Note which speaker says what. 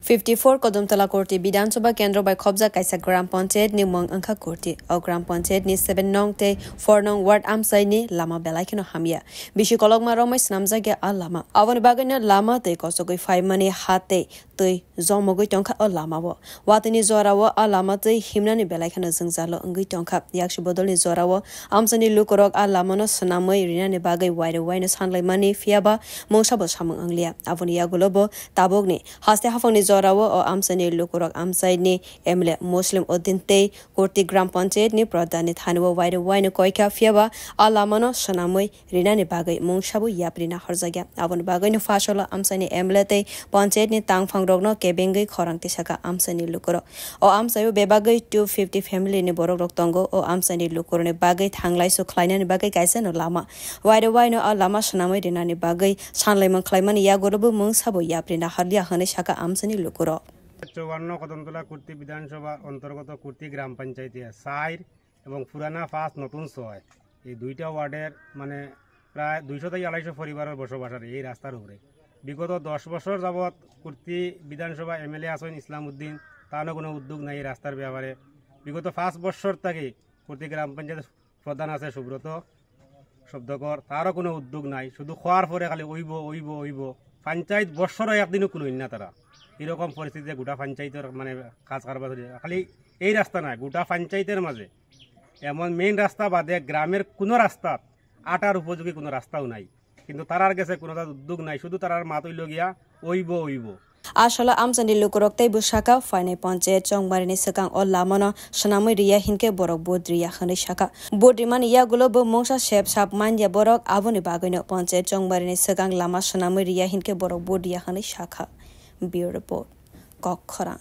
Speaker 1: 54 Kodumtala Korti Bidansaba Kendro by Kobza Kaisa Gram Pontet ni Mong Anka Korti au Gram Pontet ni 7 nong te 4 nong ward amsai ni lama belaikino hamia bishi kolog ma romai snamza ge a lama avon baganya lama te kosogoi 5 mani hate tei zomogoi tongkha a lama bo watini zorawo a lama te himnani belaikano jingzalo ngui tongkha yakshi bodolni zorawo amsani lukorok a lama no snamoi rinani bagai waino sanlai mani fiaba mongsabo samung anglia avoni yagulobo tabogni haste hafongni zorawo o amsani lukurok amsai ni emle muslim odinte korti gram panchet ni pradani thanwa waino koika fiaba alamano sanamoi rinani bagai mongsabu yaprina harjagya abon bagai no fashola amsani emle te panchet ni tangfangrogno kebengai khorangti saka amsani lukuro o amsayo bebagai 250 family ni borok tongo o amsani lukurone bagai thanglai so khlainani bagai kaisa no lama waino alama sanamoi rinani bagai sanlaimang khlaimani yagorobu mongsabu yaprina harlia hane saka amsani লুকুর
Speaker 2: 54 Kadamtala kurti বিধানসভা অন্তর্গত কুর্তি গ্রাম পঞ্চায়েতে সাইর এবং পুরানা 5 নতুন 6 এই দুইটা ওয়ার্ডের মানে প্রায় 200 থেকে 250 পরিবারের বসবাস আর এই রাস্তার উপরে বিগত 10 বছর যাবত কুর্তি বিধানসভা এমএলএ আছেন ইসলাম উদ্দিন তারও কোনো উদ্যোগ নাই এই রাস্তার ব্যাপারে বিগত 5 বছর থেকে কুর্তি গ্রাম পঞ্চায়েত প্রধান আছে সুব্রত শব্দকর তারও কোনো উদ্যোগ নাই শুধু খোয়ার পরে খালি ওইব পঞ্চায়েত বছরও একদিনও কোনো না তারা এরকম পরিস্থিতিতে গোটা পঞ্চায়েতের মানে কাজ কারবার খালি এই রাস্তা নয় গোটা পঞ্চায়েতের মাঝে এমন মেইন রাস্তা বাদে গ্রামের কোনো রাস্তা আটার উপযোগী কোনো রাস্তাও নাই কিন্তু তারার কাছে কোনো উদ্যোগ নাই শুধু তারার মাত হইল গিয়া ওইব
Speaker 1: Ashala amsani lukurok tei busaka fainai panchet chongmarini sekang o lamano sanamoi riya hinke borok bodriya khani shaka bodriman ya gulobo mongsa shep sap manja borok aboni bagoino panchet chongmarini sekang lama sanamoi riya hinke borok bodriya khani shaka bureau report kokkhora